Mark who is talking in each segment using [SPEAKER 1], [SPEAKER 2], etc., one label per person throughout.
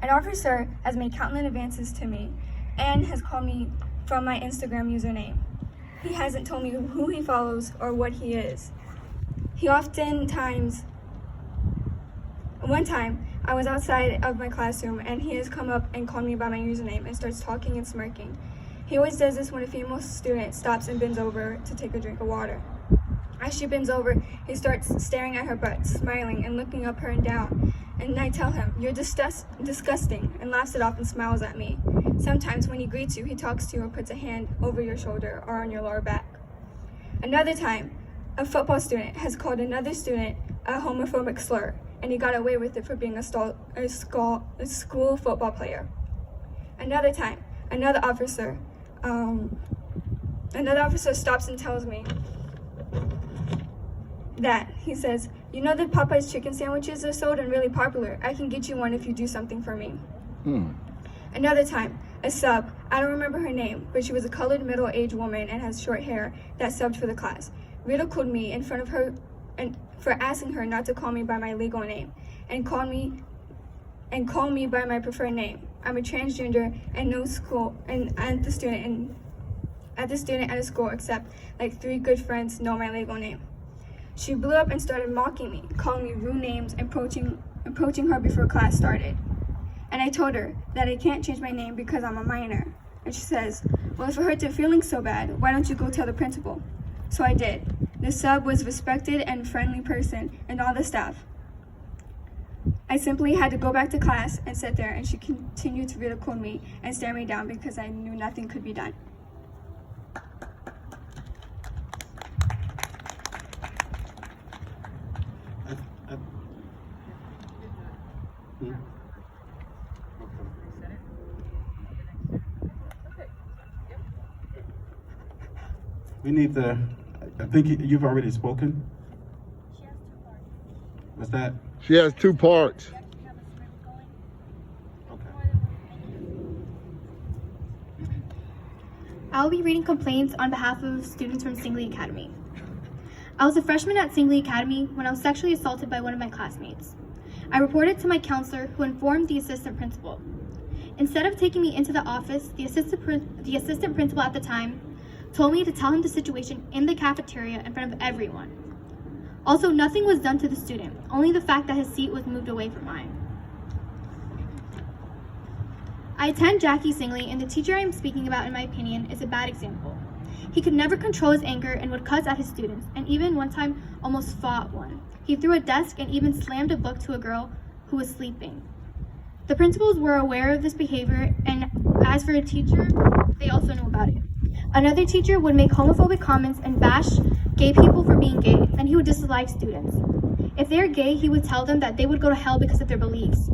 [SPEAKER 1] An officer has made countless advances to me and has called me from my Instagram username. He hasn't told me who he follows or what he is. One time, I was outside of my classroom and he has come up and called me by my username and starts talking and smirking. He always does this when a female student stops and bends over to take a drink of water. As she bends over, he starts staring at her butt, smiling and looking up her and down. And I tell him, "You're disgusting," and laughs it off and smiles at me. Sometimes when he greets you, he talks to you or puts a hand over your shoulder or on your lower back. Another time, a football student has called another student a homophobic slur, and he got away with it for being a school football player. Another time, another officer stops and tells me that, he says, "You know that Popeye's chicken sandwiches are sold and really popular. I can get you one if you do something for me." Another time, a sub, I don't remember her name, but she was a colored middle-aged woman and has short hair that subbed for the class, ridiculed me in front of her and for asking her not to call me by my legal name and call me by my preferred name. I'm a transgender and no school and at the student at a school except like 3 good friends know my legal name. She blew up and started mocking me, calling me rude names, and approaching her before class started. And I told her that I can't change my name because I'm a minor. And she says, "Well, if it hurts your feelings so bad, why don't you go tell the principal?" So I did. The sub was a respected and friendly person, and all the staff. I simply had to go back to class and sit there, and she continued to ridicule me and stare me down because I knew nothing could be done.
[SPEAKER 2] We need the, I think you've already spoken. What's that?
[SPEAKER 3] She has 2 parts.
[SPEAKER 2] Okay.
[SPEAKER 4] I will be reading complaints on behalf of students from Singley Academy. I was a freshman at Singley Academy when I was sexually assaulted by one of my classmates. I reported to my counselor, who informed the assistant principal. Instead of taking me into the office, the assistant principal at the time told me to tell him the situation in the cafeteria in front of everyone. Also, nothing was done to the student, only the fact that his seat was moved away from mine. I attend Jackie Singley, and the teacher I am speaking about, in my opinion, is a bad example. He could never control his anger and would cuss at his students, and even one time almost fought one. He threw a desk and even slammed a book to a girl who was sleeping. The principals were aware of this behavior, and as for a teacher, they also knew about it. Another teacher would make homophobic comments and bash gay people for being gay, and he would dislike students. If they are gay, he would tell them that they would go to hell because of their beliefs.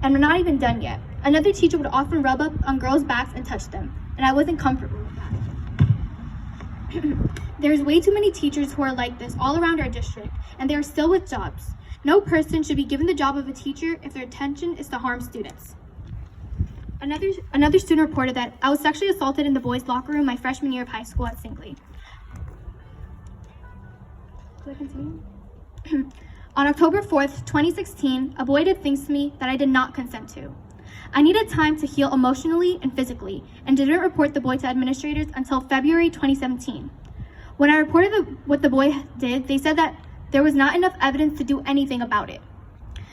[SPEAKER 4] And we're not even done yet. Another teacher would often rub up on girls' backs and touch them, and I wasn't comfortable with that. There's way too many teachers who are like this all around our district, and they are still with jobs. No person should be given the job of a teacher if their intention is to harm students. Another student reported that I was sexually assaulted in the boys' locker room my freshman year of high school at Singley. Do I continue? On October 4th, 2016, a boy did things to me that I did not consent to. I needed time to heal emotionally and physically, and didn't report the boy to administrators until February 2017. When I reported what the boy did, they said that there was not enough evidence to do anything about it.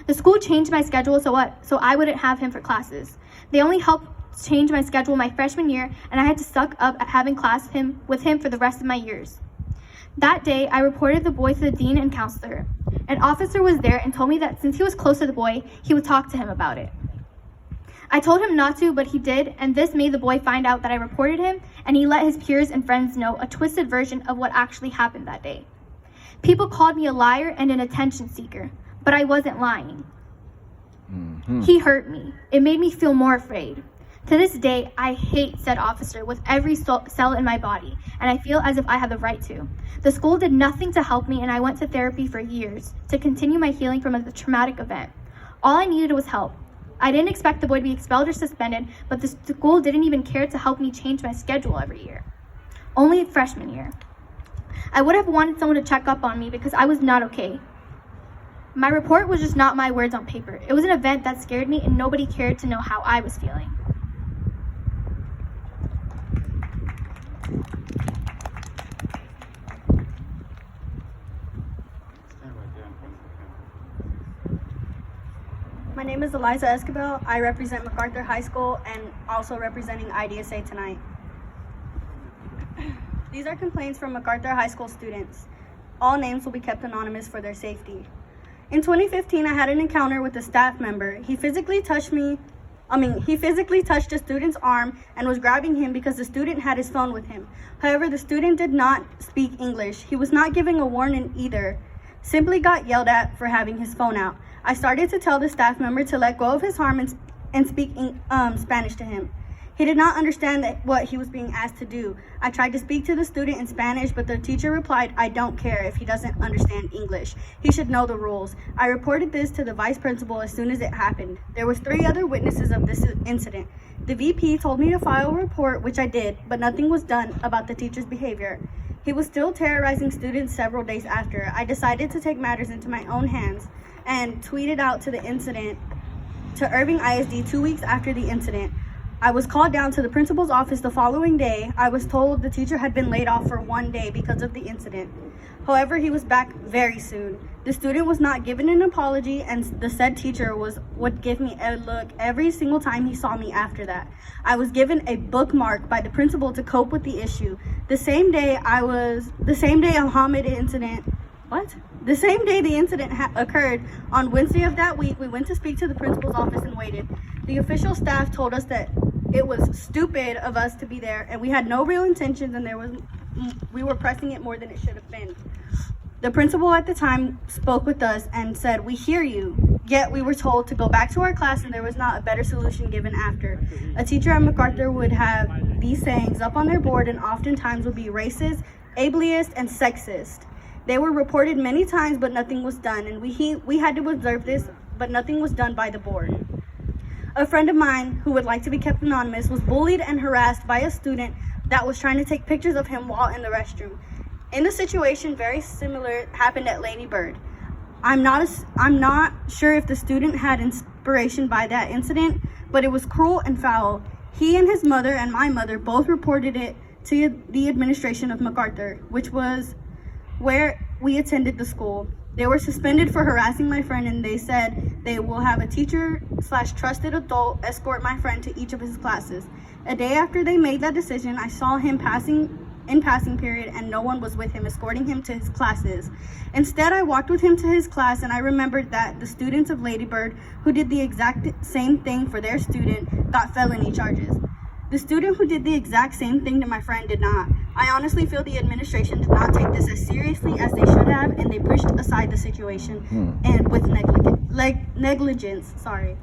[SPEAKER 4] The school changed my schedule so I wouldn't have him for classes. They only helped change my schedule my freshman year, and I had to suck up at having class with him for the rest of my years. That day, I reported the boy to the dean and counselor. An officer was there and told me that since he was close to the boy, he would talk to him about it. I told him not to, but he did, and this made the boy find out that I reported him, and he let his peers and friends know a twisted version of what actually happened that day. People called me a liar and an attention seeker, but I wasn't lying. He hurt me. It made me feel more afraid. To this day, I hate said officer with every cell in my body, and I feel as if I have the right to. The school did nothing to help me, and I went to therapy for years to continue my healing from a traumatic event. All I needed was help. I didn't expect the boy to be expelled or suspended, but the school didn't even care to help me change my schedule every year. Only freshman year. I would have wanted someone to check up on me because I was not okay. My report was just not my words on paper. It was an event that scared me and nobody cared to know how I was feeling.
[SPEAKER 3] My name is Eliza Escobar. I represent MacArthur High School and also representing IDSA tonight. These are complaints from MacArthur High School students. All names will be kept anonymous for their safety. In 2015, I had an encounter with a staff member. He physically touched a student's arm and was grabbing him because the student had his phone with him. However, the student did not speak English. He was not giving a warning either. Simply got yelled at for having his phone out. I started to tell the staff member to let go of his arm and speak Spanish to him. He did not understand what he was being asked to do. I tried to speak to the student in Spanish, but the teacher replied, "I don't care if he doesn't understand English. He should know the rules." I reported this to the vice principal as soon as it happened. There was 3 other witnesses of this incident. The VP told me to file a report, which I did, but nothing was done about the teacher's behavior. He was still terrorizing students several days after. I decided to take matters into my own hands and tweeted out to the incident to IrvingISD 2 weeks after the incident. I was called down to the principal's office the following day. I was told the teacher had been laid off for 1 day because of the incident. However, he was back very soon. The student was not given an apology, and the said teacher would give me a look every single time he saw me after that. I was given a bookmark by the principal to cope with the issue. The same day the incident occurred, on Wednesday of that week, we went to speak to the principal's office and waited. The official staff told us that it was stupid of us to be there and we had no real intentions, and we were pressing it more than it should have been. The principal at the time spoke with us and said, "We hear you," yet we were told to go back to our class and there was not a better solution given after. A teacher at MacArthur would have these sayings up on their board and oftentimes would be racist, ableist, and sexist. They were reported many times, but nothing was done, and we had to observe this, but nothing was done by the board. A friend of mine, who would like to be kept anonymous, was bullied and harassed by a student that was trying to take pictures of him while in the restroom. In a situation very similar happened at Lady Bird. I'm not sure if the student had inspiration by that incident, but it was cruel and foul. He and his mother and my mother both reported it to the administration of MacArthur, which was where we attended the school. They were suspended for harassing my friend, and they said they will have a teacher/trusted adult escort my friend to each of his classes. A day after they made that decision, I saw him in passing period, and no one was with him escorting him to his classes. Instead, I walked with him to his class, and I remembered that the students of Lady Bird, who did the exact same thing for their student, got felony charges. The student who did the exact same thing to my friend did not. I honestly feel the administration did not take this as seriously as they should have, and they pushed aside the situation and with negligence. Sorry.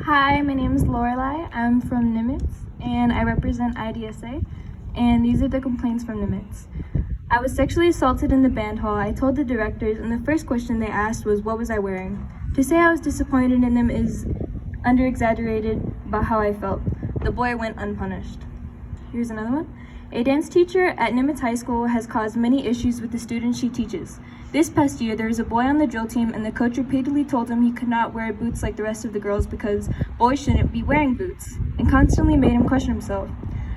[SPEAKER 5] Hi, my name is Lorelai. I'm from Nimitz, and I represent IDSA, and these are the complaints from Nimitz. I was sexually assaulted in the band hall. I told the directors, and the first question they asked was, what was I wearing? To say I was disappointed in them is under-exaggerated about how I felt. The boy went unpunished. Here's another one. A dance teacher at Nimitz High School has caused many issues with the students she teaches. This past year, there was a boy on the drill team, and the coach repeatedly told him he could not wear boots like the rest of the girls because boys shouldn't be wearing boots, and constantly made him question himself.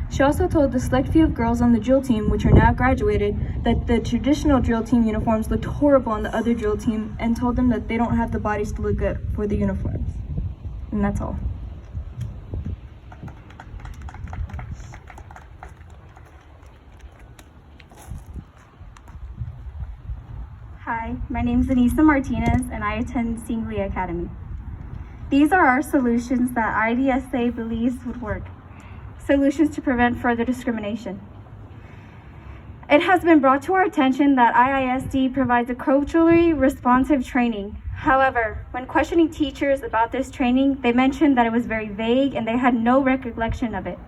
[SPEAKER 5] She also told the select few of girls on the drill team, which are now graduated, that the traditional drill team uniforms looked horrible on the other drill team, and told them that they don't have the bodies to look good for the uniforms. And that's all.
[SPEAKER 6] Hi, my name is Anissa Martinez, and I attend Singley Academy. These are our solutions that IDSA believes would work. Solutions to prevent further discrimination. It has been brought to our attention that IISD provides a culturally responsive training. However, when questioning teachers about this training, they mentioned that it was very vague and they had no recollection of it.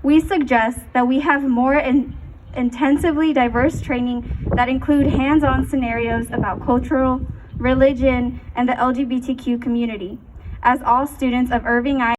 [SPEAKER 6] We suggest that we have more intensively diverse training that include hands-on scenarios about cultural, religion, and the LGBTQ community, as all students of Irving